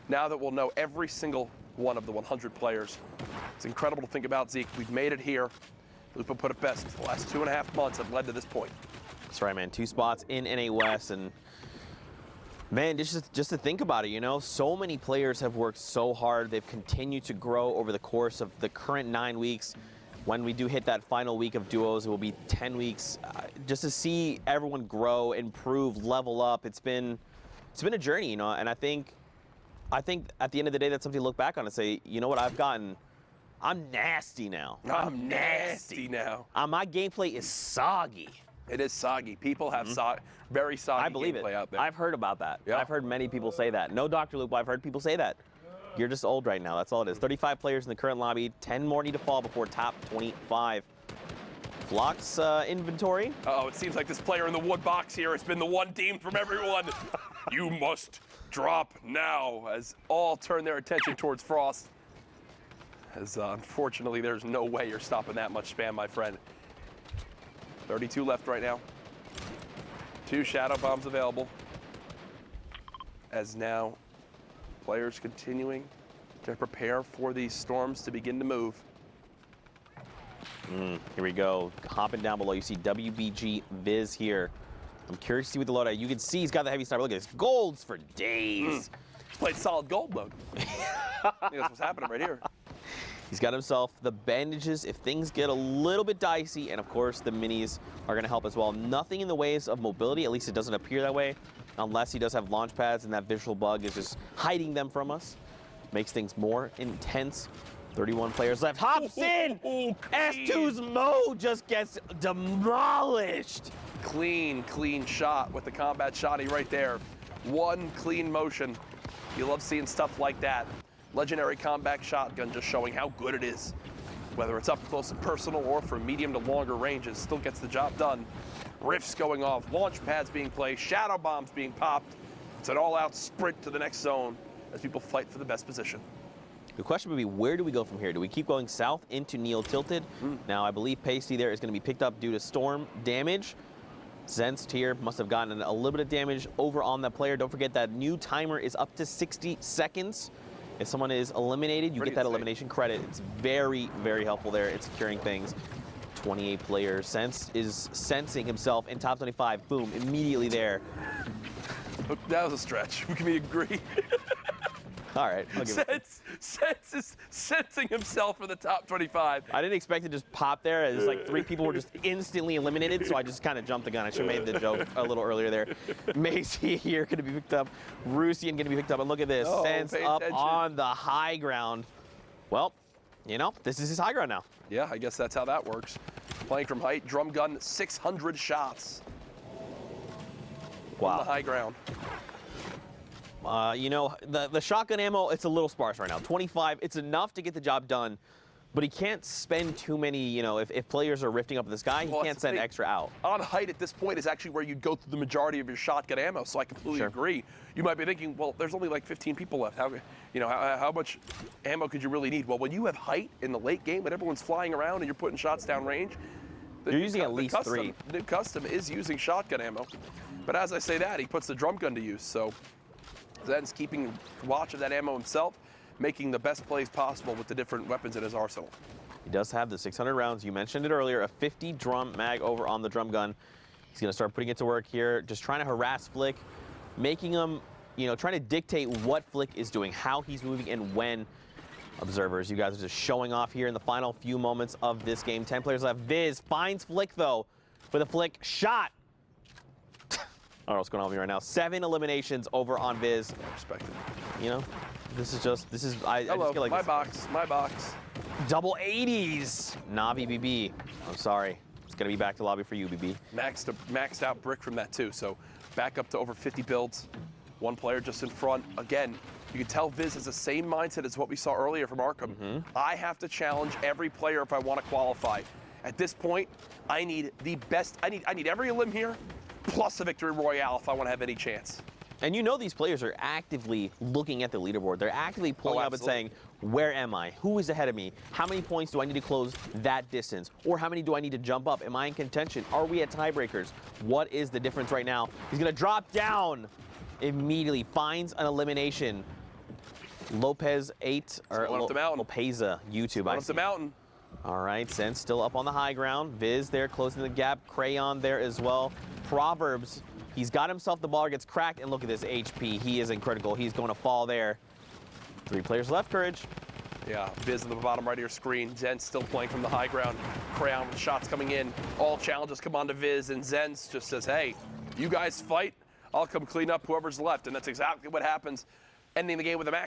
now that we'll know every single one of the 100 players. It's incredible to think about, Zeke. We've made it here. Lupa put it best. The last 2.5 months have led to this point. That's right, man. 2 spots in NA West, and man, just to think about it, you know, so many players have worked so hard. They've continued to grow over the course of the current 9 weeks. When we do hit that final week of duos, it will be 10 weeks. Just to see everyone grow, improve, level up, it's been a journey, you know. And I think at the end of the day, that's something to look back on and say, you know what, I'm nasty now. I'm nasty now. My gameplay is soggy. It is soggy. People have very soggy gameplay out there. I've heard about that. Yeah. I've heard many people say that. No Dr. Lupo, I've heard people say that. You're just old right now. That's all it is. 35 players in the current lobby. 10 more need to fall before top 25. Flock's inventory. Uh-oh, it seems like this player in the wood box here has been the one deemed from everyone. You must drop now, as all turn their attention towards Frost. As unfortunately, there's no way you're stopping that much spam, my friend. 32 left right now. 2 shadow bombs available. As now, players continuing to prepare for these storms to begin to move. Here we go. Hopping down below, you see WBG Viz here. I'm curious to see what the loadout. You can see he's got the heavy sniper. Look at this. Golds for days. He's played solid gold mode. I think that's what's happening right here. He's got himself the bandages if things get a little bit dicey, and of course the minis are going to help as well. Nothing in the ways of mobility, at least it doesn't appear that way, unless he does have launch pads and that visual bug is just hiding them from us. Makes things more intense. 31 players left. Hops in! S2's Mo just gets demolished. Clean shot with the combat shotty right there. One clean motion. You love seeing stuff like that. Legendary combat shotgun just showing how good it is. Whether it's up close and personal or from medium to longer ranges, still gets the job done. Rifts going off, launch pads being placed, shadow bombs being popped. It's an all-out sprint to the next zone as people fight for the best position. The question would be, where do we go from here? Do we keep going south into Neil Tilted? Now, I believe Pasty there is going to be picked up due to storm damage. Zenst here must have gotten a little bit of damage over on that player. Don't forget that new timer is up to 60 seconds. If someone is eliminated, you get that elimination credit. It's very, very helpful there. It's securing things. 28 players. Sense is sensing himself in top 25. Boom, immediately there. That was a stretch. We can agree. All right, I'll give it. Sense is sensing himself for the top 25. I didn't expect it to just pop there. It's like 3 people were just instantly eliminated, so I just kind of jumped the gun. I should have made the joke a little earlier there. Macy here going to be picked up. Rusian going to be picked up. And look at this. Sense up on the high ground. Well, you know, this is his high ground now. Yeah, I guess that's how that works. Playing from height, drum gun, 600 shots. Wow. On the high ground. You know, the shotgun ammo, it's a little sparse right now. 25, it's enough to get the job done, but he can't spend too many, you know, if players are rifting up in the sky, he can't send extra out. On height at this point is actually where you'd go through the majority of your shotgun ammo, so I completely agree. You might be thinking, well, there's only like 15 people left. How much ammo could you really need? Well, when you have height in the late game, when everyone's flying around and you're putting shots down range, you're using at least 3. The custom is using shotgun ammo. But as I say that, he puts the drum gun to use, so Zen's keeping watch of that ammo himself, making the best plays possible with the different weapons in his arsenal. He does have the 600 rounds. You mentioned it earlier, a 50 drum mag over on the drum gun. He's going to start putting it to work here, just trying to harass Flick, making him, you know, trying to dictate what Flick is doing, how he's moving, and when. Observers, you guys are just showing off here in the final few moments of this game. 10 players left. Viz finds Flick, though, with a Flick shot. I don't know what's going on with me right now. 7 eliminations over on Viz. I respect it. You know, I just feel like my box. Double 80s. Navi BB. I'm sorry. It's going to be back to lobby for you, BB. Maxed out brick from that, too. So back up to over 50 builds. One player just in front. Again, you can tell Viz has the same mindset as what we saw earlier from Arkham. I have to challenge every player if I want to qualify. At this point, I need the best. I need every elim here, plus a victory royale if I want to have any chance. And you know these players are actively looking at the leaderboard. They're actively pulling up and saying, where am I? Who is ahead of me? How many points do I need to close that distance? Or how many do I need to jump up? Am I in contention? Are we at tiebreakers? What is the difference right now? He's going to drop down immediately, finds an elimination. Lopez 8 or going up the mountain. Lopeza YouTube. Going up the mountain. All right, Zen still up on the high ground. Viz there closing the gap. Crayon there as well. Proverbs, he's got himself the ball, gets cracked, and look at this HP. He isn't critical. He's going to fall there. 3 players left, Courage. Yeah, Viz in the bottom right of your screen. Zen still playing from the high ground. Crayon with shots coming in. All challenges come on to Viz, and Zen just says, hey, you guys fight. I'll come clean up whoever's left. And that's exactly what happens, ending the game with a match.